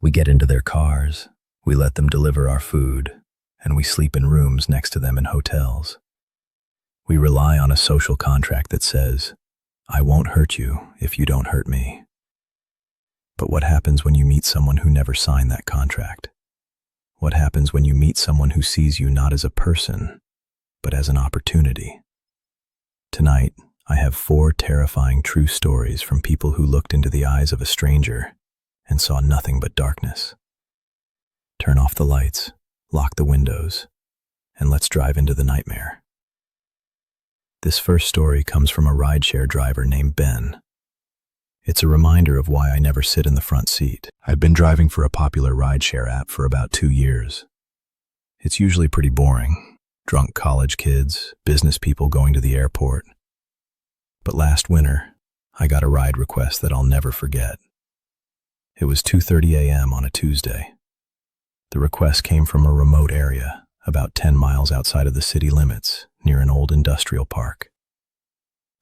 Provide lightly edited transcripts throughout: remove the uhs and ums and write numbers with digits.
We get into their cars, we let them deliver our food, and we sleep in rooms next to them in hotels. We rely on a social contract that says, I won't hurt you if you don't hurt me. But what happens when you meet someone who never signed that contract? What happens when you meet someone who sees you not as a person, but as an opportunity? Tonight, I have 4 terrifying true stories from people who looked into the eyes of a stranger and saw nothing but darkness. Turn off the lights, lock the windows, and let's drive into the nightmare. This first story comes from a rideshare driver named Ben. It's a reminder of why I never sit in the front seat. I've been driving for a popular rideshare app for about 2 years. It's usually pretty boring. Drunk college kids, business people going to the airport. But last winter, I got a ride request that I'll never forget. It was 2:30 a.m. on a Tuesday. The request came from a remote area, about 10 miles outside of the city limits, near an old industrial park.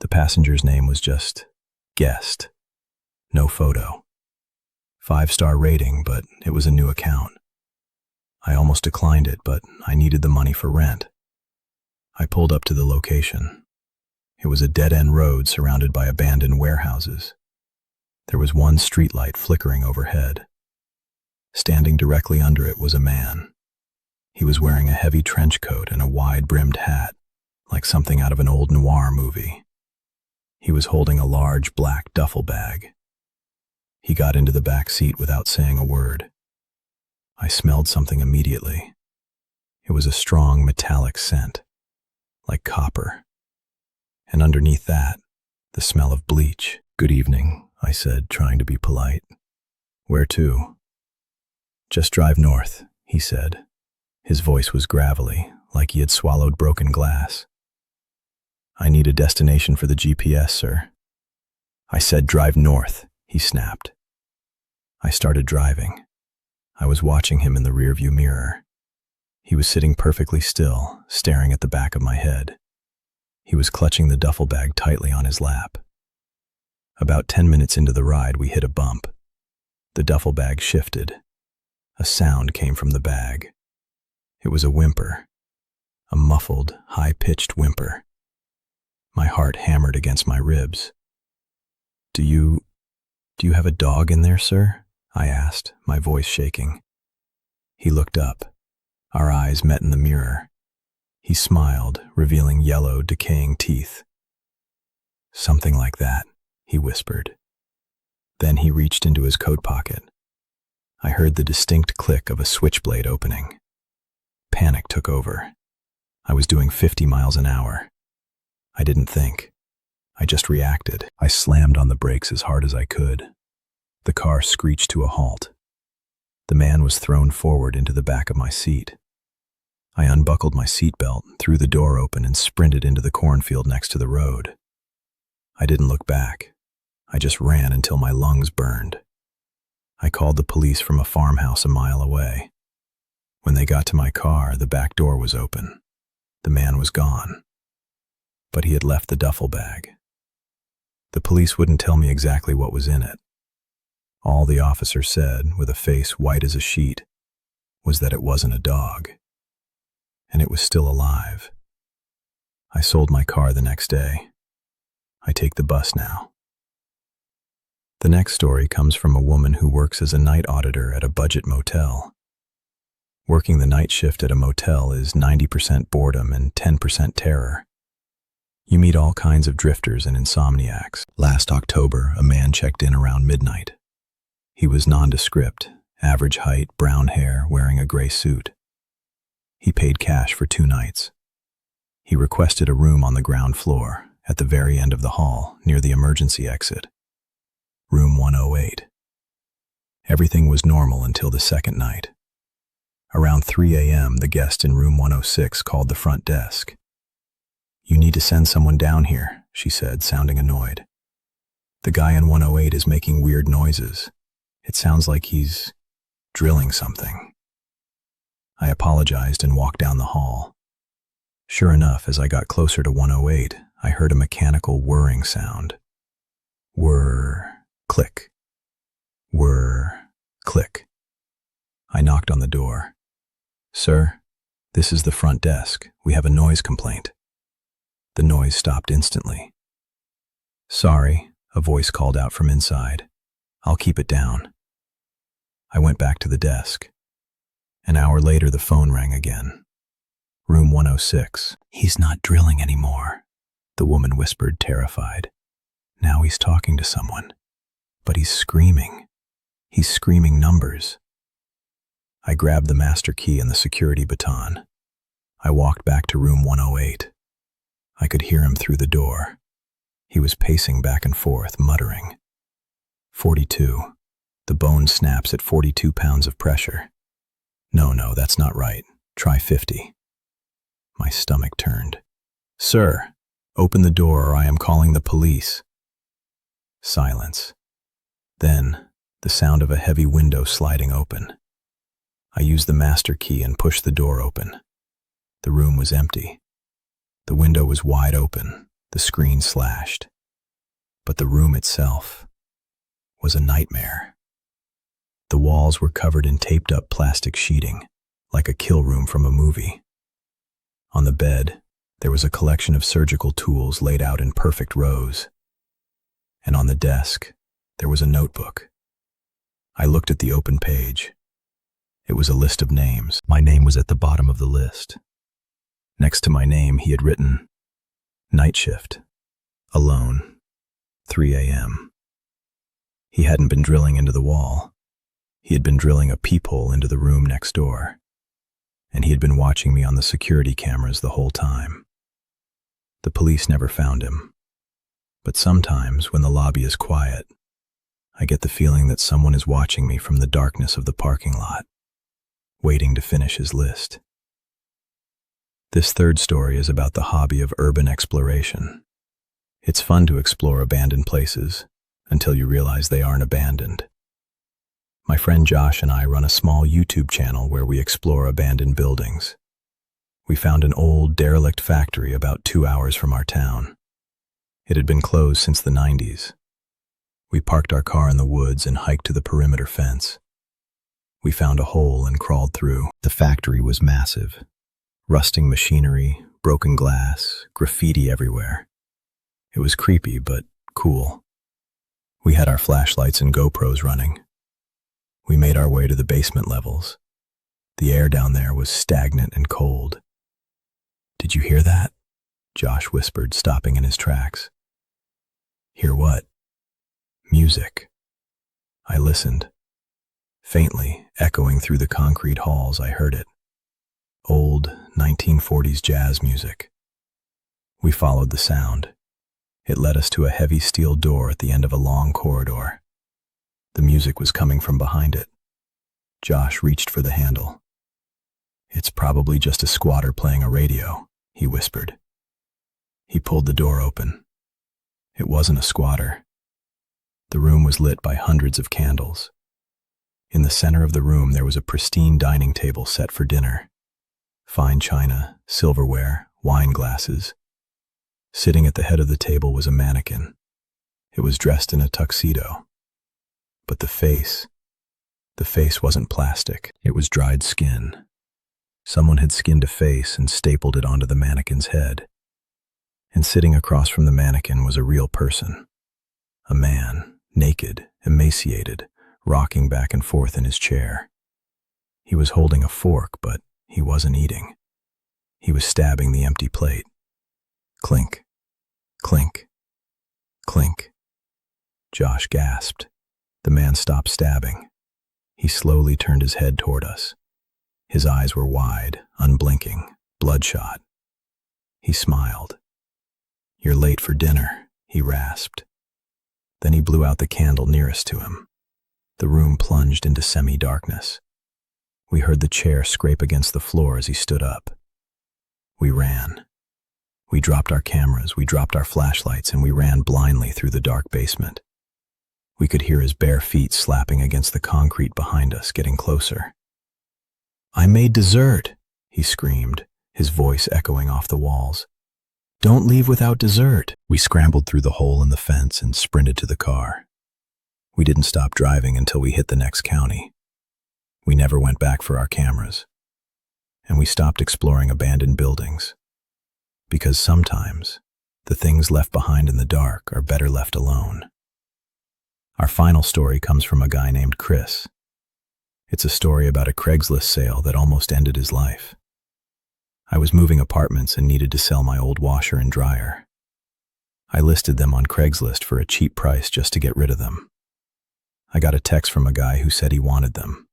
The passenger's name was just Guest. No photo. 5-star rating, but it was a new account. I almost declined it, but I needed the money for rent. I pulled up to the location. It was a dead-end road surrounded by abandoned warehouses. There was one streetlight flickering overhead. Standing directly under it was a man. He was wearing a heavy trench coat and a wide-brimmed hat, like something out of an old noir movie. He was holding a large black duffel bag. He got into the back seat without saying a word. I smelled something immediately. It was a strong metallic scent, like copper. And underneath that, the smell of bleach. Good evening, I said, trying to be polite. Where to? Just drive north, he said. His voice was gravelly, like he had swallowed broken glass. I need a destination for the GPS, sir. I said drive north, he snapped. I started driving. I was watching him in the rearview mirror. He was sitting perfectly still, staring at the back of my head. He was clutching the duffel bag tightly on his lap. About 10 minutes into the ride, we hit a bump. The duffel bag shifted. A sound came from the bag. It was a whimper. A muffled, high-pitched whimper. My heart hammered against my ribs. Do you have a dog in there, sir? I asked, my voice shaking. He looked up. Our eyes met in the mirror. He smiled, revealing yellow, decaying teeth. Something like that, he whispered. Then he reached into his coat pocket. I heard the distinct click of a switchblade opening. Panic took over. I was doing 50 miles an hour. I didn't think. I just reacted. I slammed on the brakes as hard as I could. The car screeched to a halt. The man was thrown forward into the back of my seat. I unbuckled my seatbelt, threw the door open, and sprinted into the cornfield next to the road. I didn't look back. I just ran until my lungs burned. I called the police from a farmhouse a mile away. When they got to my car, the back door was open. The man was gone. But he had left the duffel bag. The police wouldn't tell me exactly what was in it. All the officer said, with a face white as a sheet, was that it wasn't a dog. And it was still alive. I sold my car the next day. I take the bus now. The next story comes from a woman who works as a night auditor at a budget motel. Working the night shift at a motel is 90% boredom and 10% terror. You meet all kinds of drifters and insomniacs. Last October, a man checked in around midnight. He was nondescript, average height, brown hair, wearing a gray suit. He paid cash for 2 nights. He requested a room on the ground floor, at the very end of the hall, near the emergency exit. Room 108. Everything was normal until the second night. Around 3 a.m., the guest in room 106 called the front desk. "You need to send someone down here," she said, sounding annoyed. "The guy in 108 is making weird noises. It sounds like he's drilling something." I apologized and walked down the hall. Sure enough, as I got closer to 108, I heard a mechanical whirring sound. Whir, click. Whir, click. knocked on the door. "Sir, this is the front desk. We have a noise complaint." The noise stopped instantly. "Sorry," a voice called out from inside. "I'll keep it down." I went back to the desk. An hour later, the phone rang again. "Room 106. "He's not drilling anymore," the woman whispered, terrified. "Now he's talking to someone. But he's screaming. He's screaming numbers." I grabbed the master key and the security baton. I walked back to room 108. I could hear him through the door. He was pacing back and forth, muttering. 42. The bone snaps at 42 pounds of pressure. No, that's not right. Try 50. My stomach turned. "Sir, open the door or I am calling the police." Silence. Then, the sound of a heavy window sliding open. I used the master key and pushed the door open. The room was empty. The window was wide open, the screen slashed. But the room itself was a nightmare. The walls were covered in taped-up plastic sheeting, like a kill room from a movie. On the bed, there was a collection of surgical tools laid out in perfect rows. And on the desk, there was a notebook. I looked at the open page. It was a list of names. My name was at the bottom of the list. Next to my name, he had written, "Night shift. Alone. 3 a.m." He hadn't been drilling into the wall. He had been drilling a peephole into the room next door. And he had been watching me on the security cameras the whole time. The police never found him. But sometimes, when the lobby is quiet, I get the feeling that someone is watching me from the darkness of the parking lot, waiting to finish his list. This third story is about the hobby of urban exploration. It's fun to explore abandoned places until you realize they aren't abandoned. My friend Josh and I run a small YouTube channel where we explore abandoned buildings. We found an old, derelict factory about 2 hours from our town. It had been closed since the 90s. We parked our car in the woods and hiked to the perimeter fence. We found a hole and crawled through. The factory was massive. Rusting machinery, broken glass, graffiti everywhere. It was creepy, but cool. We had our flashlights and GoPros running. We made our way to the basement levels. The air down there was stagnant and cold. "Did you hear that?" Josh whispered, stopping in his tracks. "Hear what?" "Music." I listened. Faintly, echoing through the concrete halls, I heard it. Old 1940s jazz music. We followed the sound. It led us to a heavy steel door at the end of a long corridor. The music was coming from behind it. Josh reached for the handle. "It's probably just a squatter playing a radio," he whispered. He pulled the door open. It wasn't a squatter. The room was lit by hundreds of candles. In the center of the room, there was a pristine dining table set for dinner. Fine china, silverware, wine glasses. Sitting at the head of the table was a mannequin. It was dressed in a tuxedo. But the face wasn't plastic. It was dried skin. Someone had skinned a face and stapled it onto the mannequin's head. And sitting across from the mannequin was a real person. A man, naked, emaciated, rocking back and forth in his chair. He was holding a fork, but he wasn't eating. He was stabbing the empty plate. Clink, clink, clink. Josh gasped. The man stopped stabbing. He slowly turned his head toward us. His eyes were wide, unblinking, bloodshot. He smiled. "You're late for dinner," he rasped. Then he blew out the candle nearest to him. The room plunged into semi-darkness. We heard the chair scrape against the floor as he stood up. We ran. We dropped our cameras, we dropped our flashlights, and we ran blindly through the dark basement. We could hear his bare feet slapping against the concrete behind us, getting closer. "I made dessert," he screamed, his voice echoing off the walls. "Don't leave without dessert." We scrambled through the hole in the fence and sprinted to the car. We didn't stop driving until we hit the next county. We never went back for our cameras. And we stopped exploring abandoned buildings. Because sometimes, the things left behind in the dark are better left alone. Our final story comes from a guy named Chris. It's a story about a Craigslist sale that almost ended his life. I was moving apartments and needed to sell my old washer and dryer. I listed them on Craigslist for a cheap price just to get rid of them. I got a text from a guy who said he wanted them.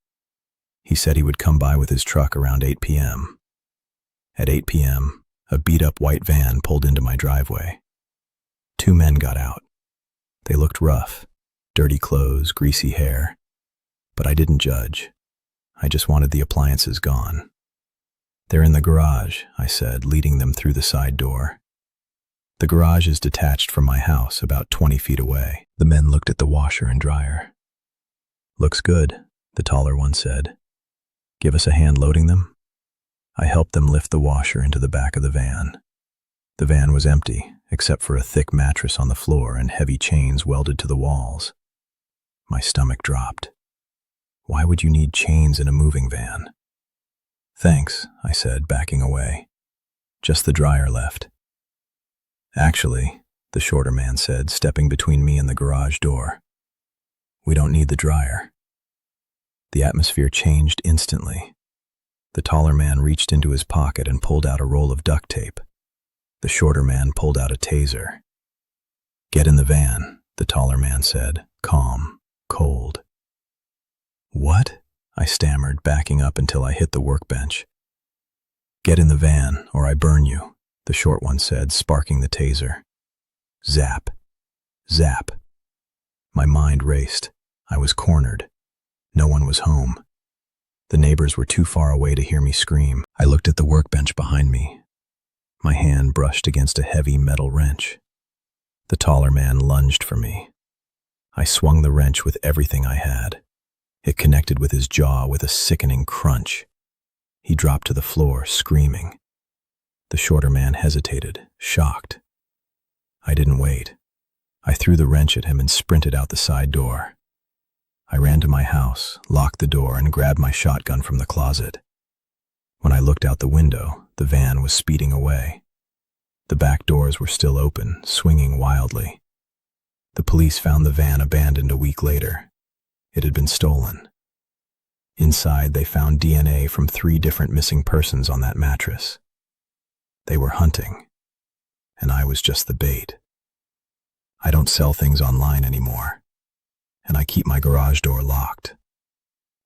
He said he would come by with his truck around 8 p.m. At 8 p.m., a beat-up white van pulled into my driveway. 2 men got out. They looked rough, dirty clothes, greasy hair. But I didn't judge. I just wanted the appliances gone. "They're in the garage," I said, leading them through the side door. The garage is detached from my house, about 20 feet away. The men looked at the washer and dryer. "Looks good," the taller one said. "Give us a hand loading them?" I helped them lift the washer into the back of the van. The van was empty, except for a thick mattress on the floor and heavy chains welded to the walls. My stomach dropped. Why would you need chains in a moving van? "Thanks," I said, backing away. "Just the dryer left." "Actually," the shorter man said, stepping between me and the garage door, "we don't need the dryer." The atmosphere changed instantly. The taller man reached into his pocket and pulled out a roll of duct tape. The shorter man pulled out a taser. "Get in the van," the taller man said, calm, cold. "What?" I stammered, backing up until I hit the workbench. "Get in the van, or I burn you," the short one said, sparking the taser. Zap. Zap. My mind raced. I was cornered. No one was home. The neighbors were too far away to hear me scream. I looked at the workbench behind me. My hand brushed against a heavy metal wrench. The taller man lunged for me. I swung the wrench with everything I had. It connected with his jaw with a sickening crunch. He dropped to the floor, screaming. The shorter man hesitated, shocked. I didn't wait. I threw the wrench at him and sprinted out the side door. I ran to my house, locked the door, and grabbed my shotgun from the closet. When I looked out the window, the van was speeding away. The back doors were still open, swinging wildly. The police found the van abandoned a week later. It had been stolen. Inside, they found DNA from 3 different missing persons on that mattress. They were hunting, and I was just the bait. I don't sell things online anymore, and I keep my garage door locked.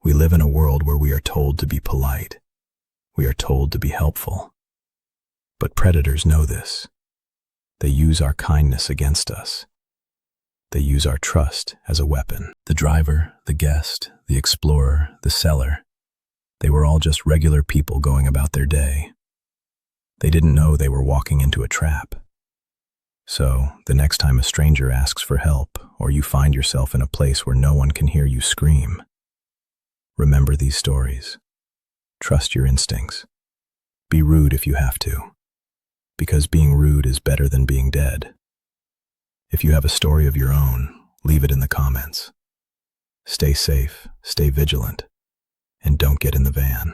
We live in a world where we are told to be polite. We are told to be helpful. But predators know this. They use our kindness against us. They use our trust as a weapon. The driver, the guest, the explorer, the seller, they were all just regular people going about their day. They didn't know they were walking into a trap. So, the next time a stranger asks for help, or you find yourself in a place where no one can hear you scream, remember these stories. Trust your instincts. Be rude if you have to, because being rude is better than being dead. If you have a story of your own, leave it in the comments. Stay safe, stay vigilant, and don't get in the van.